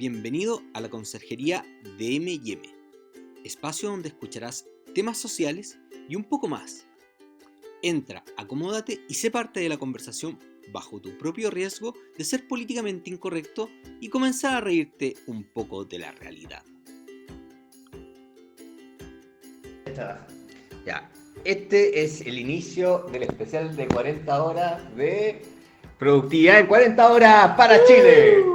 Bienvenido a la Conserjería de M&M, espacio donde escucharás temas sociales y un poco más. Entra, acomódate y sé parte de la conversación bajo tu propio riesgo de ser políticamente incorrecto y comenzar a reírte un poco de la realidad. Ya, este es el inicio del especial de 40 horas de productividad en 40 horas para Chile.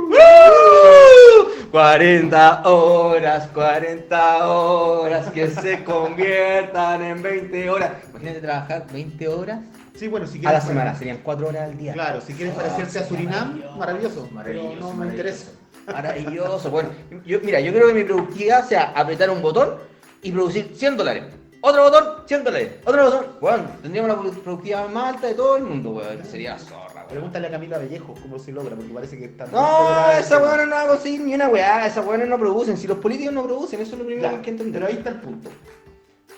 40 horas que se conviertan en 20 horas. Imagínate trabajar 20 horas Sí, bueno, si a quieres la semana, serían 4 horas al día. Claro, si quieres parecerte a Surinam, maravilloso, Maravilloso, pero no me interesa. Maravilloso. Bueno, yo creo que mi productividad sea apretar un botón y producir $100. Otro botón, $100. Otro botón. Bueno, tendríamos la productividad más alta de todo el mundo, weón. Sería la zorra, weón. Pregúntale a Camila Vallejo cómo se logra, porque parece que está... No, esa weón no va a conseguir ni una weá. Esas weones no producen. Si los políticos no producen, eso es lo primero que hay que entender. Pero ahí está el punto.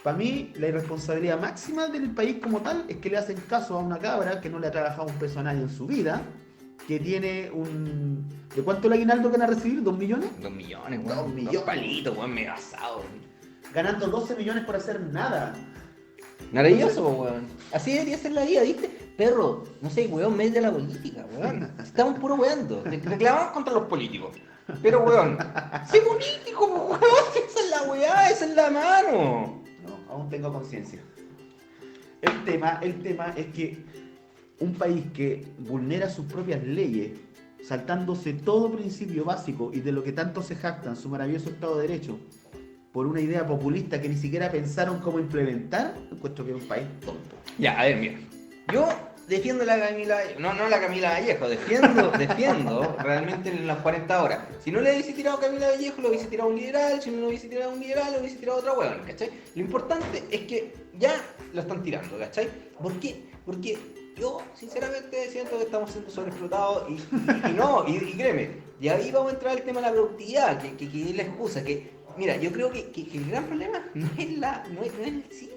Para mí, la irresponsabilidad máxima del país como tal es que le hacen caso a una cabra que no le ha trabajado un peso a nadie en su vida, que tiene un... ¿De cuánto el aguinaldo que van a recibir? ¿2 millones? 2 millones, weón. 2 millones. 2 palitos, weón, me he basado, weón. Ganando 12 millones por hacer nada. Maravilloso, weón. Así debería ser la vida, ¿viste? Perro, no sé, weón, medio de la política, weón. Estamos puro weando. Reclamamos contra los políticos. Pero, weón, sé político, weón. Esa es la weá, esa es la mano. No, aún tengo conciencia. El tema es que un país que vulnera sus propias leyes, saltándose todo principio básico y de lo que tanto se jactan, su maravilloso Estado de Derecho, por una idea populista que ni siquiera pensaron cómo implementar, encuentro que es un país tonto. Ya, a ver, mira. Yo defiendo la Camila, no la Camila Vallejo, defiendo realmente en las 40 horas. Si no le hubiese tirado a Camila Vallejo, lo hubiese tirado a un liberal, si no lo hubiese tirado a un liberal, lo hubiese tirado a otra huevona, ¿cachai? Lo importante es que ya lo están tirando, ¿cachai? ¿Por qué? Porque yo, sinceramente, siento que estamos siendo sobreexplotados y créeme, y ahí vamos a entrar al tema de la productividad, que es la excusa, que... Mira, yo creo que el gran problema no es el sí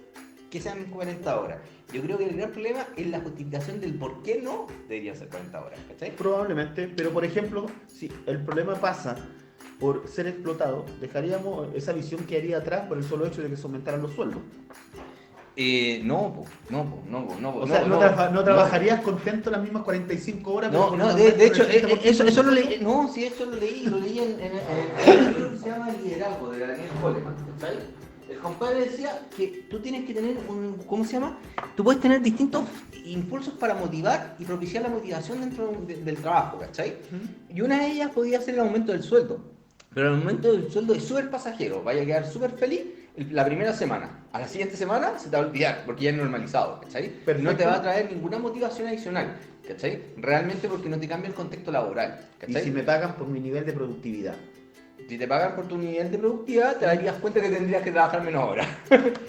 que sean 40 horas. Yo creo que el gran problema es la justificación del por qué no deberían ser 40 horas, ¿cachai? Probablemente, pero por ejemplo, si el problema pasa por ser explotado, dejaríamos esa visión que haría atrás por el solo hecho de que se aumentaran los sueldos. No. O sea, no trabajarías contento las mismas 45 horas. De hecho, eso lo leí. No, sí, eso lo leí en el libro que se llama El liderazgo de Daniel Goleman, ¿sabes? El compadre decía que tú tienes que tener ¿cómo se llama? Tú puedes tener distintos impulsos para motivar y propiciar la motivación dentro del trabajo, ¿cachai? Y una de ellas podía ser el aumento del sueldo. Pero el aumento del sueldo es súper pasajero, vaya a quedar súper feliz la primera semana. A la siguiente semana se te va a olvidar porque ya es normalizado, ¿cachai? Perfecto. No te va a traer ninguna motivación adicional, ¿cachai? Realmente porque no te cambia el contexto laboral, ¿cachai? Y si me pagan por mi nivel de productividad. Si te pagan por tu nivel de productividad, te darías cuenta que tendrías que trabajar menos horas.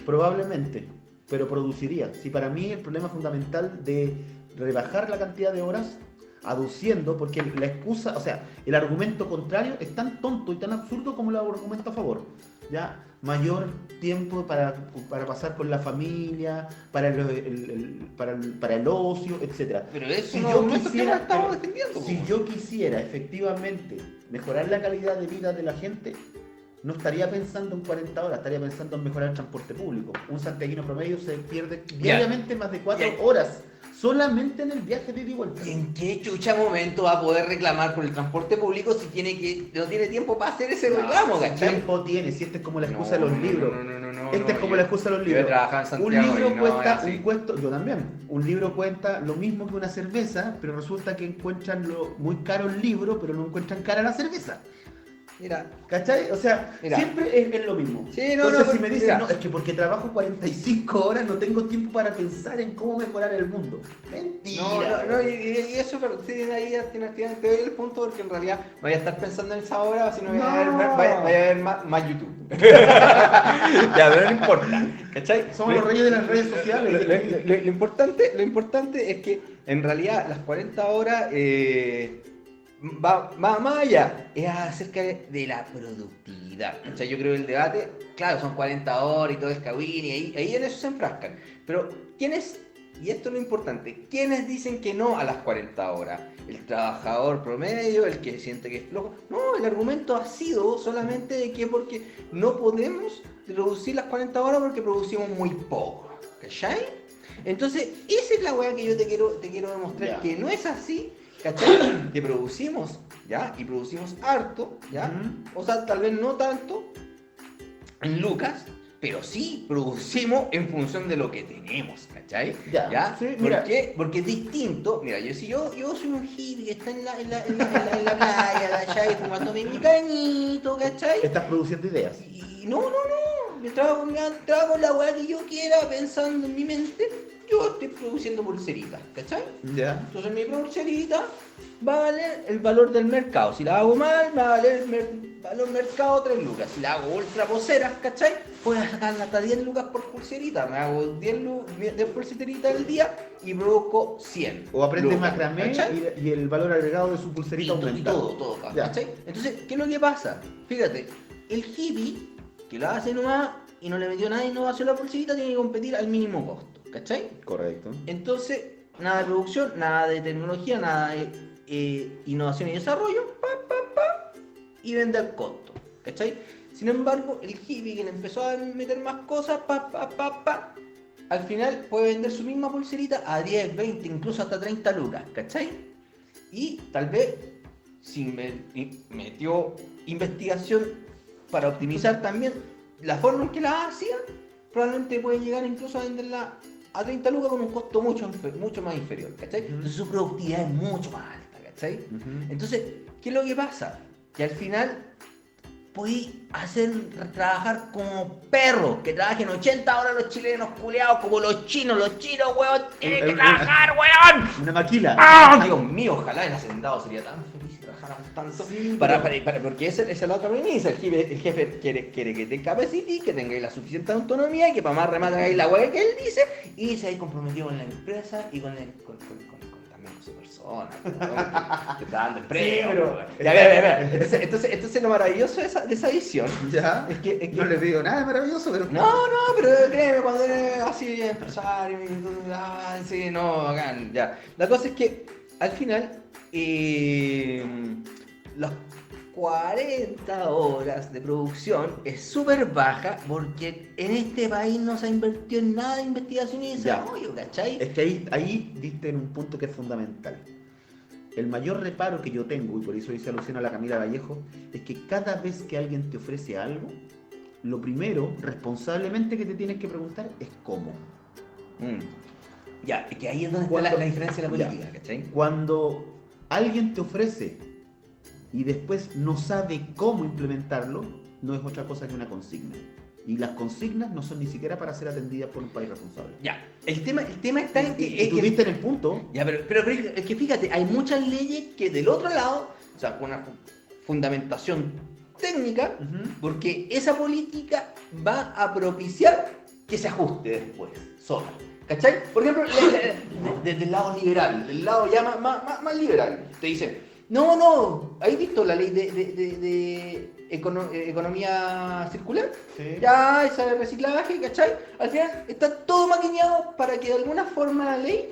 Probablemente, pero produciría. Si para mí el problema fundamental de rebajar la cantidad de horas, aduciendo, porque la excusa, o sea, el argumento contrario es tan tonto y tan absurdo como el argumento a favor. Ya, mayor tiempo para pasar con la familia, para el ocio, etc. Pero eso Si no yo es que no quisiera, estamos defendiendo. si yo quisiera efectivamente mejorar la calidad de vida de la gente, no estaría pensando en 40 horas, estaría pensando en mejorar el transporte público. Un santiaguino promedio se pierde diariamente más de 4 horas solamente en el viaje de ida y vuelta. ¿Y en qué chucha momento va a poder reclamar por el transporte público si no tiene tiempo para hacer ese reclamo, ¿Qué ¿cachai? tiempo tiene? Si esta es como la excusa de los libros. Esta es como yo- la excusa de los yo he libros. trabajado en Un Santiago libro y no cuesta, es así. yo también. Un libro cuesta lo mismo que una cerveza, pero resulta que encuentran muy caro el libro, pero no encuentran cara la cerveza. Mira, ¿Cachai? O sea, Mira. siempre es lo mismo. Sí, no, Entonces, no, si me dicen, mira. no, es que porque trabajo 45 horas no tengo tiempo para pensar en cómo mejorar el mundo. Mentira. y eso, pero sí, ahí te doy el punto porque en realidad voy a estar pensando en esa hora, si no voy a No. ver más YouTube. Ya, pero no importa, ¿cachai? Somos los reyes de las redes sociales. Lo importante es que en realidad las 40 horas va más allá, es acerca de la productividad. O sea, yo creo que el debate, claro, son 40 horas y todo el cagüín y ahí en eso se enfrascan. Pero, ¿quién es y esto es lo importante, ¿quiénes dicen que no a las 40 horas? El trabajador promedio, el que siente que es flojo. No, el argumento ha sido solamente de que porque no podemos reducir las 40 horas porque producimos muy poco, ¿cachai? Entonces, esa es la weá que yo te quiero demostrar, Ya. que no es así, ¿cachai? Que producimos, ¿ya? Y producimos harto, ¿ya? Ujú. O sea, tal vez no tanto en lucas, pero sí producimos en función de lo que tenemos, ¿cachai? Ya, sí, ¿Por mira. qué? Porque es distinto. Mira, yo soy un hippie que está en la playa, ¿cachai? Fumándome mi cañito, ¿cachai? Estás produciendo ideas. Y no. Yo trago la weá que yo quiera pensando en mi mente. Yo estoy produciendo pulseritas, ¿cachai? Ya. Entonces mi pulserita va a valer el valor del mercado. Si la hago mal, va a valer el valor mercado 3 lucas. Si la hago ultra poseras, ¿cachai? Puedo sacar hasta 10 lucas por pulserita. Me hago 10 pulseritas al día y produzco 100. O aprendes lucas, macramé ¿cachai? y el valor agregado de su pulserita Y aumenta. todo, Ya. ¿cachai? Entonces, ¿qué es lo que pasa? Fíjate, el hippie que lo hace nomás y no le metió nada de innovación a la pulserita tiene que competir al mínimo costo, ¿cachai? Correcto. Entonces, nada de producción, nada de tecnología, nada de innovación y desarrollo, y vende al costo, ¿cachai? Sin embargo, el hippie que le empezó a meter más cosas, al final puede vender su misma pulserita a 10, 20, incluso hasta 30 lucas, ¿cachai? Y tal vez, si metió investigación para optimizar también la forma en que la hacía, probablemente puede llegar incluso a venderla a 30 lucas con un costo mucho más inferior, ¿cachai? Ujú. Entonces su productividad es mucho más alta, ¿cachai? Ujú. Entonces, ¿qué es lo que pasa? Que al final podéis hacer trabajar como perros, que trabajen 80 horas los chilenos culeados, como los chinos, weón, tienen que trabajar, weón. Una maquila. ¡Ah! Dios mío, ojalá el hacendado sería tan feliz si trabajáramos tanto. Sí, Porque esa es la otra premisa. El jefe quiere que te capacites, que tengáis la suficiente autonomía y que para más remate hagáis la hueá que él dice y se hay comprometido con la empresa y también con su persona. Que está dando empleo. pero- weón. Ya, a ver. Entonces lo maravilloso de esa visión Ya. es que No les digo nada de maravilloso, pero. no, pero créeme, cuando eres así empresario, sí, no, bacán, ya. La cosa es que al final, las 40 horas de producción es súper baja porque en este país no se ha invertido en nada de investigación y Ya. desarrollo, ¿cachai? Es que ahí diste en un punto que es fundamental. El mayor reparo que yo tengo, y por eso hice alusión a la Camila Vallejo, es que cada vez que alguien te ofrece algo, lo primero, responsablemente, que te tienes que preguntar es cómo. Ya, es que ahí es donde está la diferencia de la Ya. política, ¿cachai? Cuando alguien te ofrece y después no sabe cómo implementarlo, no es otra cosa que una consigna. Y las consignas no son ni siquiera para ser atendidas por un país responsable. Ya, el tema está en que... Y es tú que- diste en el punto. Ya, pero es que fíjate, hay muchas leyes que del otro lado, o sea, con una fundamentación técnica, porque esa política va a propiciar que se ajuste después, sola. ¿Cachai? Por ejemplo, desde el lado liberal, del lado ya más liberal, te dicen, no, ¿has visto la ley de economía circular? Sí. Ya, esa de reciclaje, ¿cachai? Al final está todo maquineado para que de alguna forma la ley,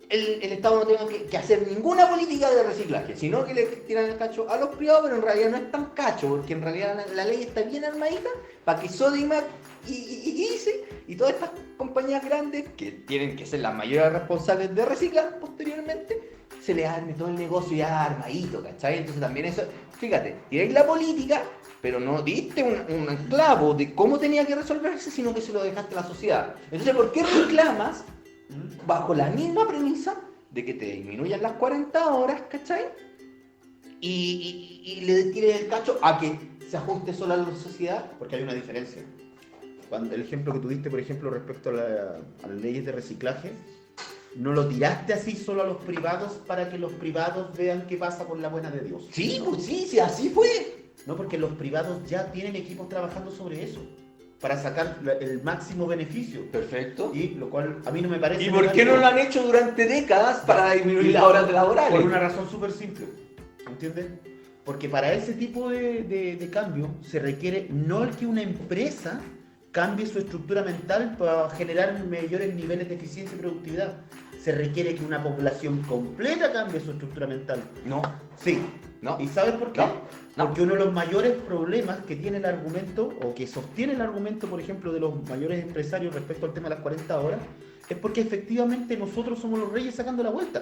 el Estado no tenga que hacer ninguna política de reciclaje, sino que le tiran el cacho a los privados, pero en realidad no es tan cacho, porque en realidad la ley está bien armadita para que Sodimac y ICE y todas estas compañías grandes, que tienen que ser las mayores responsables de reciclar posteriormente, se les arme todo el negocio ya armadito, ¿cachai? Entonces también eso, fíjate, tiráis la política, pero no diste un clavo de cómo tenía que resolverse, sino que se lo dejaste a la sociedad. Entonces, ¿por qué reclamas bajo la misma premisa de que te disminuyan las 40 horas, ¿cachai? Y le tires el cacho a que se ajuste solo a la sociedad? Porque hay una diferencia. Cuando el ejemplo que tuviste, por ejemplo, respecto a las leyes de reciclaje, no lo tiraste así solo a los privados para que los privados vean qué pasa con la buena de Dios. Sí, pues sí, así fue. No, porque los privados ya tienen equipos trabajando sobre eso, para sacar el máximo beneficio. Perfecto. Y lo cual a mí no me parece... ¿Y por qué no lo han hecho durante décadas para disminuir las horas laborales? Por una razón súper simple, ¿entiendes? Porque para ese tipo de cambio se requiere no el que una empresa cambie su estructura mental para generar mayores niveles de eficiencia y productividad. Se requiere que una población completa cambie su estructura mental. No, Sí. no. ¿Y sabes por qué? No. Porque uno de los mayores problemas que tiene el argumento, o que sostiene el argumento, por ejemplo, de los mayores empresarios respecto al tema de las 40 horas, es porque efectivamente nosotros somos los reyes sacando la vuelta.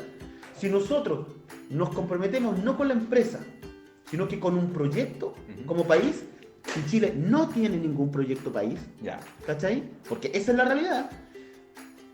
Si nosotros nos comprometemos no con la empresa, sino que con un proyecto como país, y Chile no tiene ningún proyecto país, Ya. ¿cachai? Porque esa es la realidad.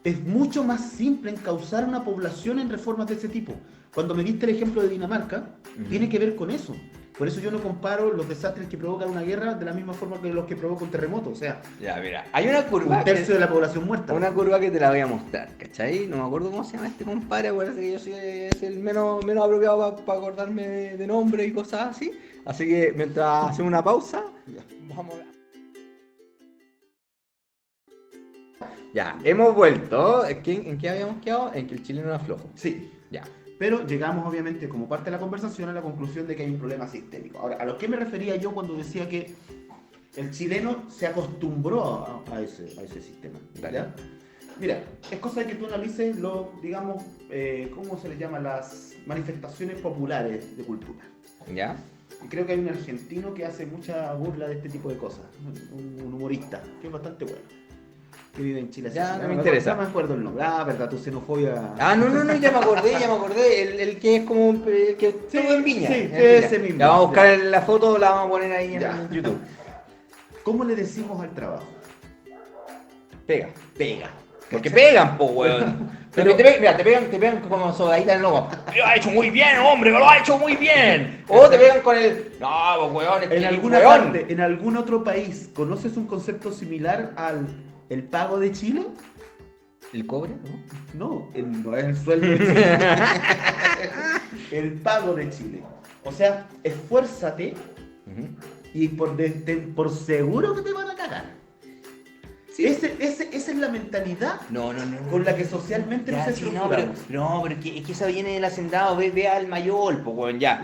Es mucho más simple encauzar una población en reformas de ese tipo. Cuando me diste el ejemplo de Dinamarca, tiene que ver con eso. Por eso yo no comparo los desastres que provocan una guerra de la misma forma que los que provoca un terremoto. O sea, Ya, mira. Hay una curva. un tercio de la población muerta. Una curva que te la voy a mostrar, ¿cachai? No me acuerdo cómo se llama este compadre, acuérdate que yo soy es el menos apropiado para acordarme de nombre y cosas así. Así que mientras hacemos una pausa, vamos a... Ya, hemos vuelto. ¿En qué habíamos quedado? En que el chileno era flojo. Sí. Ya. Pero llegamos, obviamente, como parte de la conversación, a la conclusión de que hay un problema sistémico. Ahora, ¿a lo que me refería yo cuando decía que el chileno se acostumbró a ese sistema? ¿Ya? Mira, es cosa de que tú analices digamos, ¿cómo se le llama? Las manifestaciones populares de cultura. ¿Ya? Y creo que hay un argentino que hace mucha burla de este tipo de cosas. Un humorista, que es bastante bueno. Que vive en Chile. Ya, Sí, no me interesa. No me acuerdo el nombre. Ah, verdad, tu xenofobia. Ah, no, ya me acordé. El que es como que estuvo en Viña. sí, en Viña. ese mismo. Ya, vamos a buscar la foto, la vamos a poner ahí Ya. en YouTube. ¿Cómo le decimos al trabajo? Pega. Porque ¿Cachai? pegan, po, weón. Pero mira, te pegan como sobadita en el lomo. Lo ha hecho muy bien, hombre, lo ha hecho muy bien. O te pegan con el. No, pues, weón, es que En el alguna weón. parte, en algún otro país, ¿conoces un concepto similar al el pago de Chile? ¿El cobre? ¿No? No, no es el sueldo de Chile. El pago de Chile. O sea, esfuérzate y por seguro que te van a cagar. Sí. Esa es la mentalidad No. con la que socialmente Ya, nos sí, no, pero estructuramos. es que esa viene del hacendado, ve al Mayol, pues, weón, ya.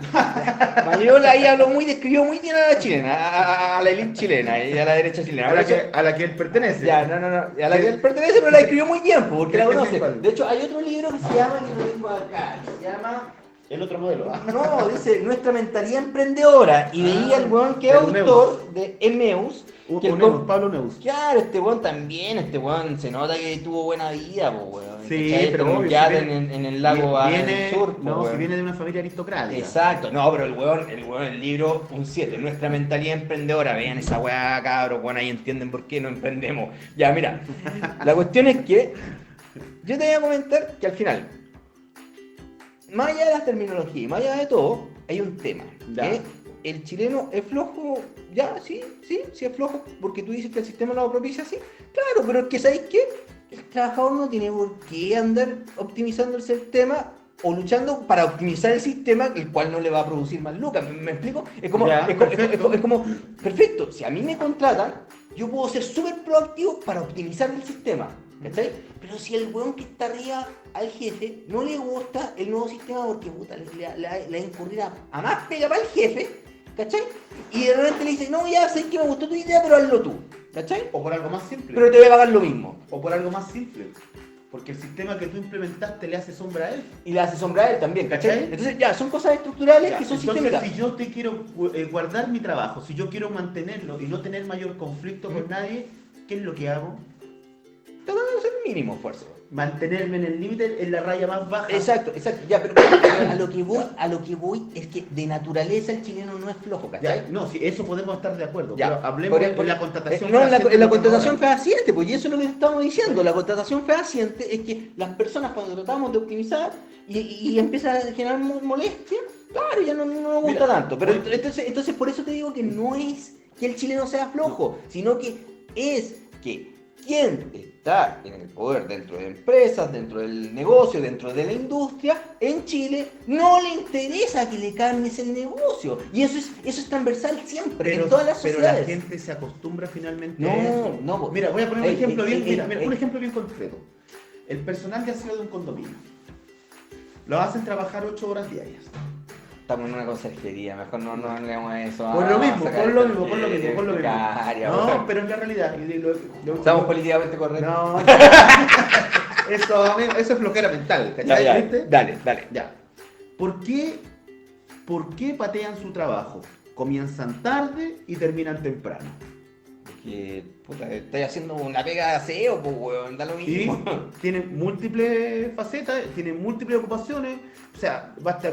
Mayol ahí describió muy bien a la chilena, a la élite chilena y a la derecha chilena. A la que él pertenece. Ya, no, a la que él pertenece, pero la describió muy bien, pues, porque la Es conoce. igual. De hecho, hay otro libro que se llama, que lo tengo acá, que se llama... El otro modelo. No, dice Nuestra mentalidad emprendedora. Y veía el weón que es de autor de Emeus. Que el weón- Pablo Neus. Claro, este weón también, se nota que tuvo buena vida, po, weón. Sí, ¿cachai? pero Como obvio, yate si viene- en el lago en el sur, po, no, weón. si viene de una familia aristocrática. Exacto, no, pero el libro, un 7, Nuestra mentalidad emprendedora, vean esa weá, cabros, bueno, ahí entienden por qué no emprendemos. Ya, mira, la cuestión es que yo te voy a comentar que al final, más allá de las terminologías, más allá de todo, hay un tema, Ya. que el chileno es flojo, ya, sí es flojo, porque tú dices que el sistema lo propicia así, claro, pero es que, ¿sabéis qué? El trabajador no tiene por qué andar optimizando el sistema o luchando para optimizar el sistema, el cual no le va a producir más lucas. ¿Me explico? Es como, Ya, perfecto. es como, perfecto, si a mí me contratan, yo puedo ser súper proactivo para optimizar el sistema, ¿cachai? Pero si el weón que está arriba al jefe no le gusta el nuevo sistema porque puta, le va a incurrir a más pega para el jefe, ¿cachai? Y de repente le dice, no, ya sé que me gustó tu idea, pero hazlo tú, ¿cachai? O por algo más simple. Pero te voy a pagar lo mismo. O por algo más simple. Porque el sistema que tú implementaste le hace sombra a él. Y le hace sombra a él también, ¿cachai? ¿Cachai? Entonces ya, son cosas estructurales Ya, que son entonces, sistémicas. si yo te quiero guardar mi trabajo, si yo quiero mantenerlo y no tener mayor conflicto con nadie, ¿qué es lo que hago? Tratando de hacer el mínimo esfuerzo. Mantenerme en el límite, en la raya más baja. Exacto, ya, pero a lo que voy es que de naturaleza el chileno no es flojo, ¿cachai? Ya, no, sí, eso podemos estar de acuerdo. Ya, Pero hablemos por- de la contratación. No, fehaciente en la que contratación tenemos fehaciente, pues, y eso es lo que estamos diciendo. La contratación fehaciente es que las personas cuando tratamos de optimizar y empieza a generar molestia, claro, ya no nos gusta Mira, tanto. Pero voy- entonces por eso te digo que no es que el chileno sea flojo, sino que es que quien está en el poder dentro de empresas, dentro del negocio, dentro de la industria, en Chile no le interesa que le cambies el negocio. Y eso es transversal siempre, en todas las pero sociedades. la gente se acostumbra finalmente No, a eso. no, po. Mira, voy a poner un Ey, ejemplo ey, bien, ey, mira, ey. un ejemplo bien concreto. El personal de aseo de un condominio. Lo hacen trabajar 8 horas diarias. estamos en una conserjería, mejor no hablemos de eso. Por lo mismo, sacar por lo esta mismo, por lo mismo, por lo mismo. precaria, No, weón. pero en la realidad. Estamos políticamente correctos. No, eso, amigo, eso es flojera mental, Ya, ¿cachai? ya, ¿Viste? dale. Ya. ¿Por qué patean su trabajo? Comienzan tarde y terminan temprano. Porque, puta, estoy haciendo una pega de aseo, pues, weón, da lo Y mismo. tienen múltiples facetas, tienen múltiples ocupaciones. O sea, basta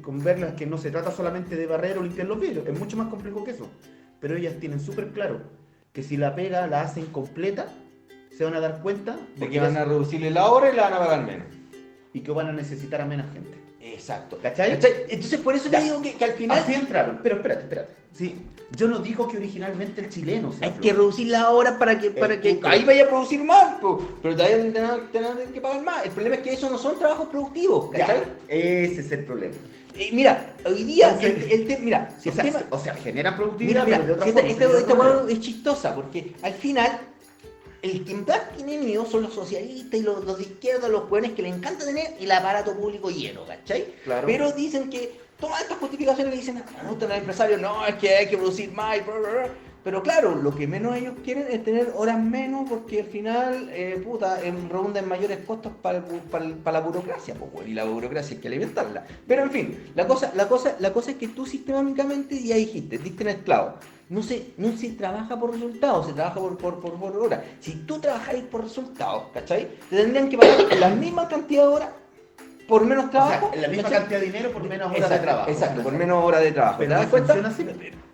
con verlas que no se trata solamente de barrer o limpiar los vidrios, es mucho más complejo que eso. Pero ellas tienen súper claro que si la pega la hacen completa, se van a dar cuenta De que van a reducirle la hora y la van a pagar menos. y que van a necesitar a menos gente. Exacto. ¿Cachai? Entonces, por eso Ya. te digo que al final Así entraron. Pero espérate. Sí, yo no digo que originalmente el chileno sea hay flojo. que reducir la hora para que punto. ahí vaya a producir más, po. Pero todavía tener que pagar más. El problema es que esos no son trabajos productivos, ¿cachai? Ya, ese es el problema. Mira, hoy día Entonces, mira, si el tema, o sea, generan mira, productividad, pero de otra forma. esta de otra hueá manera. es chistosa porque al final el que más tiene miedo son los socialistas y los de izquierda, los jóvenes que le encanta tener el aparato público lleno, ¿cachai? Claro. Pero dicen que todas estas justificaciones le dicen a los empresarios, no, es que hay que producir más y bla, bla, bla. Pero claro, lo que menos ellos quieren es tener horas menos porque al final, redunda en mayores costos para la burocracia, pues, bueno, y la burocracia hay que alimentarla. Pero en fin, la cosa es que tú sistemáticamente, ya dijiste, diste en el clavo. No se trabaja por resultados, se trabaja por horas. Si tú trabajáis por resultados, ¿cachai? Te tendrían que pagar la misma cantidad de horas por menos trabajo. O sea, la misma ¿cachai? cantidad de dinero por menos horas Exacto, de trabajo. Exacto, por menos horas de trabajo. Pero ¿Te das no cuenta? funciona así.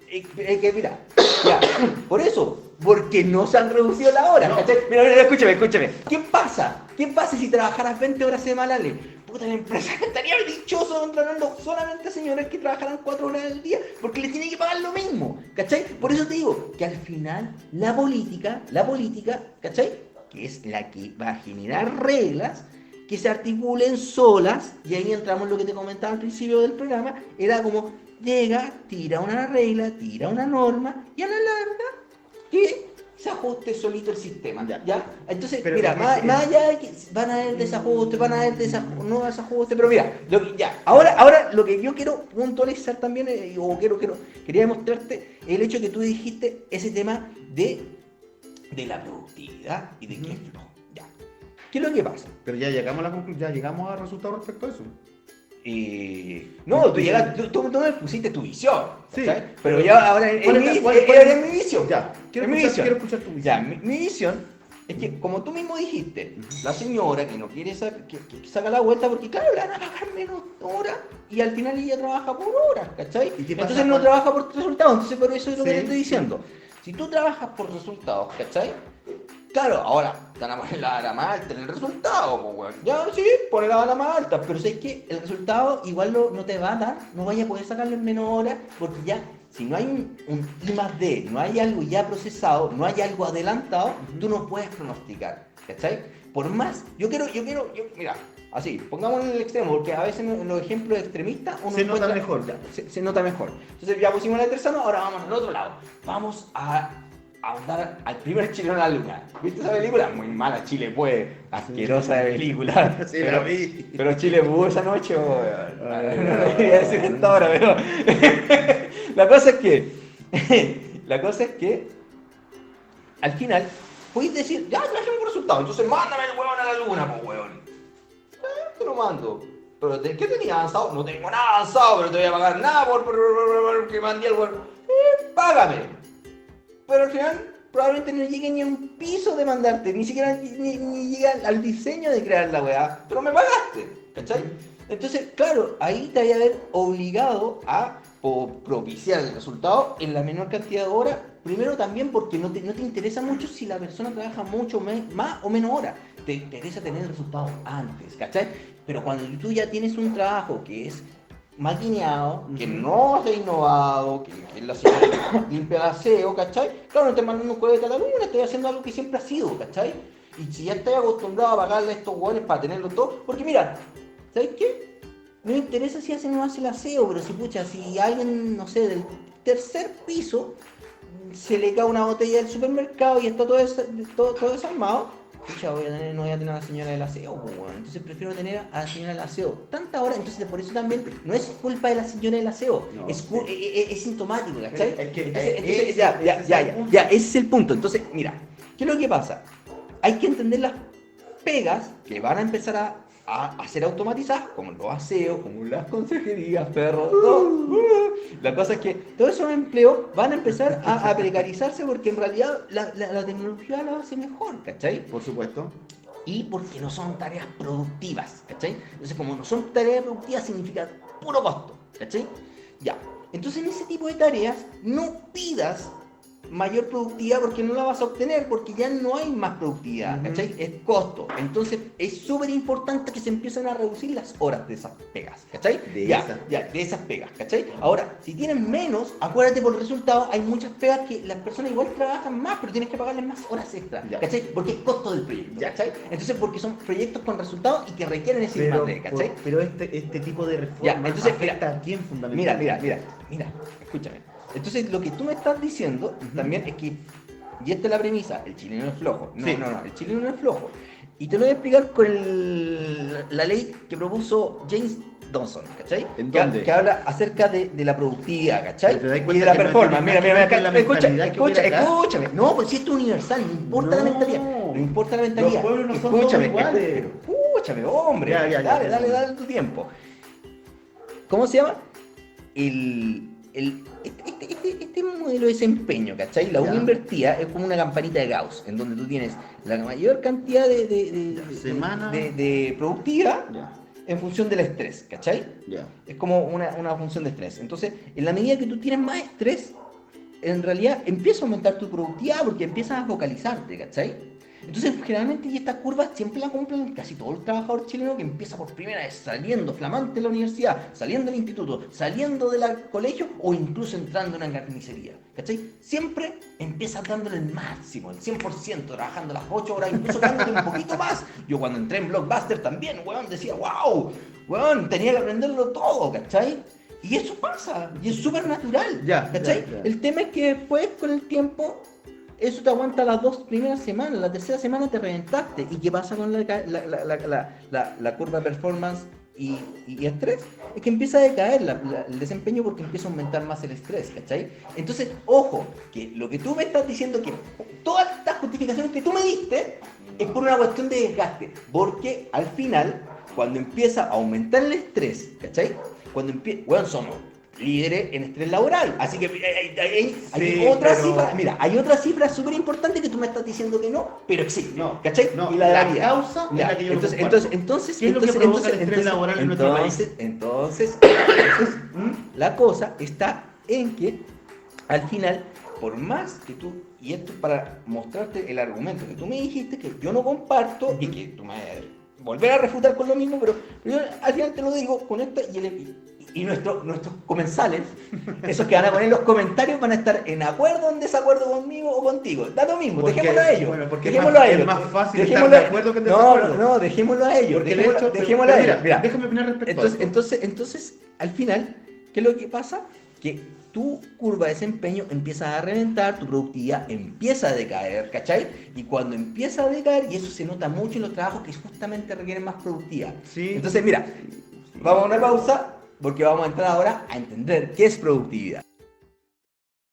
Es que mira, ya, por eso, porque no se han reducido la hora, No. ¿cachai? Mira, escúchame. ¿Qué pasa si trabajaras 20 horas semanales? Puta, la empresa estaría dichoso contratando solamente a señores que trabajaran 4 horas al día, porque les tiene que pagar lo mismo, ¿cachai? Por eso te digo que al final la política, ¿cachai? Que es la que va a generar reglas que se articulen solas, y ahí entramos en lo que te comentaba al principio del programa, era como llega, tira una regla, tira una norma, y a la larga que se ajuste solito el sistema, ¿ya? Entonces, Pero mira, también más allá de que van a haber desajustes, no desajustes, pero mira, ahora lo que yo quiero puntualizar también, quería demostrarte el hecho que tú dijiste ese tema de la productividad y de que es flojo, ya. ¿Qué es lo que pasa? Pero ya llegamos a la conclusión, ya llegamos a resultados respecto a eso. No, tú me pusiste tu visión, Sí. ¿sabes? Pero ya ahora ¿Cuál es mi visión. Ya, quiero Es mi visión. escuchar tu visión. Ya, mi visión es que, como tú mismo dijiste, la señora que no quiere que saca la vuelta porque, claro, le van a pagar menos horas y al final ella trabaja por horas, ¿cachai? ¿Y qué pasa Entonces no cuando- trabaja por resultados. Entonces, por eso es lo que Sí. te estoy diciendo. Si tú trabajas por resultados, ¿cachai? Claro, ahora te van a poner la vara más alta en el resultado, pues, weón. Ya, sí, pone la vara más alta, pero sé que el resultado igual no te va a dar, no vaya a poder sacarle en menos horas, porque ya, si no hay un I+D, no hay algo ya procesado, no hay algo adelantado, tú no puedes pronosticar, ¿cachai? Por más, mira, así, pongámoslo en el extremo, porque a veces en los ejemplos extremistas uno Se nota encuentra- mejor. ya, se nota mejor. Entonces ya pusimos la tercera, ahora vamos al otro lado. Vamos a ahondar al primer chileno en la luna. ¿Viste esa película? Muy mala, Chile fue asquerosa de película. Sí, pero, la vi. pero Chile pudo esa noche, weón. Ay, No lo quería decir esta hora, pero la cosa es que al final podéis decir, ya trajimos un resultado, entonces mándame el huevón a la luna, pues huevón. Te lo mando. Pero ¿qué tenía avanzado? No tengo nada avanzado, pero te voy a pagar nada por que mandé el huevón. Págame. Pero al final probablemente no llegue ni a un piso de mandarte, ni siquiera ni llega al diseño de crear la weá, pero me pagaste, ¿cachai? Entonces, claro, ahí te voy a haber obligado a propiciar el resultado en la menor cantidad de horas, primero también porque no te interesa mucho si la persona trabaja mucho más o menos horas, te interesa tener el resultado antes, ¿cachai? Pero cuando tú ya tienes un trabajo que es maquineado, que no se ha innovado, que la señora limpia el aseo, ¿cachai? Claro, no estoy mandando un juego de Cataluña, estoy haciendo algo que siempre ha sido, ¿cachai? Y si ya estoy acostumbrado a pagarle a estos hueones para tenerlo todo, porque mira, ¿sabes qué? No me interesa si hace o no hace el aseo, pero si alguien, no sé, del tercer piso se le cae una botella del supermercado y está todo desarmado, pucha, no voy a tener a la señora del aseo, pues, weón. Entonces prefiero tener a la señora del aseo. Tanta hora, entonces por eso también no es culpa de la señora del aseo, No, es sintomático, ¿cachai? Es que, Entonces, ese ya, ese es el punto. Entonces, mira, ¿qué es lo que pasa? Hay que entender las pegas que van a empezar a ser automatizadas, como los aseos, como las consejerías, perros. La cosa es que todos esos empleos van a empezar a precarizarse porque en realidad la tecnología lo hace mejor, ¿cachai? Por supuesto. Y porque no son tareas productivas, ¿cachai? Entonces, como no son tareas productivas, significa puro costo, ¿cachai? Ya. Entonces, en ese tipo de tareas, no pidas mayor productividad porque no la vas a obtener, porque ya no hay más productividad, ¿cachai? Es costo. Entonces, es súper importante que se empiecen a reducir las horas de esas pegas, ¿cachai? De esas pegas, ¿cachai? Ahora, si tienen menos, acuérdate por el resultado, hay muchas pegas que las personas igual trabajan más, pero tienes que pagarles más horas extra, ¿cachai? Porque es costo del proyecto, ¿cachai? Entonces, porque son proyectos con resultados y que requieren ese I+D, ¿cachai? Pero este tipo de reforma entonces, afecta a quién fundamentalmente. Mira, escúchame. Entonces, lo que tú me estás diciendo también es que, y esta es la premisa, el chileno es flojo. No, el chileno no es flojo. Y te lo voy a explicar con la ley que propuso James Dobson, ¿cachai? ¿En dónde? Que habla acerca de la productividad, ¿cachai? ¿Te das Y cuenta de la que no performance. tiene Mira, nada que ver con la mentalidad que hubiera acá? escúchame. No, pues si esto es universal, no importa la mentalidad. No importa la mentalidad. Los pueblos no son todos iguales. Escúchame, hombre. Dale tu tiempo. ¿Cómo se llama? Este modelo de desempeño, ¿cachai? La U invertida es como una campanita de Gauss, en donde tú tienes la mayor cantidad de productividad en función del estrés, ¿cachai? Es como una función de estrés. Entonces, en la medida que tú tienes más estrés, en realidad empieza a aumentar tu productividad porque empiezas a focalizarte, ¿cachai? Entonces, generalmente, y estas curvas siempre la cumplen casi todo el trabajador chileno que empieza por primera vez saliendo flamante de la universidad, saliendo del instituto, saliendo del colegio o incluso entrando en una carnicería, ¿cachai? Siempre empiezas dándole el máximo, el 100%, trabajando las 8 horas, incluso dándote un poquito más. Yo cuando entré en Blockbuster también, weón, decía, wow, weón, tenía que aprenderlo todo, ¿cachai? Y eso pasa, y es súper natural, ¿cachai? El tema es que después, con el tiempo, eso te aguanta las 2 primeras semanas, la tercera semana te reventaste. ¿Y qué pasa con la curva de performance y estrés? Es que empieza a decaer el desempeño porque empieza a aumentar más el estrés, ¿cachai? Entonces, ojo, que lo que tú me estás diciendo, que todas estas justificaciones que tú me diste, es por una cuestión de desgaste. Porque al final, cuando empieza a aumentar el estrés, ¿cachai? Cuando empieza, bueno, somos líderes en estrés laboral, así que hay otra cifra, mira, hay otra cifra súper importante que tú me estás diciendo que no, pero existe, ¿cachai? No, y la causa es la que yo entonces, ¿qué es lo que provoca el estrés laboral en nuestro país? Entonces, la cosa está en que, al final, por más que tú, y esto es para mostrarte el argumento que tú me dijiste, que yo no comparto, y que tú me vas a volver a refutar con lo mismo, pero yo al final te lo digo con esta y nuestros comensales, esos que van a poner los comentarios, van a estar en acuerdo o en desacuerdo conmigo o contigo. Da lo mismo, dejémoslo a ellos. Bueno, porque dejémoslo a ellos. Es más fácil estar de acuerdo que en desacuerdo. No, dejémoslo a ellos. Dejémoslo a ellos. Mira, déjame opinar respecto a esto. Entonces, al final, ¿qué es lo que pasa? Que tu curva de desempeño empieza a reventar, tu productividad empieza a decaer, ¿cachai? Y cuando empieza a decaer, y eso se nota mucho en los trabajos que justamente requieren más productividad. Sí. Entonces, mira, vamos a una pausa, porque vamos a entrar ahora a entender qué es productividad.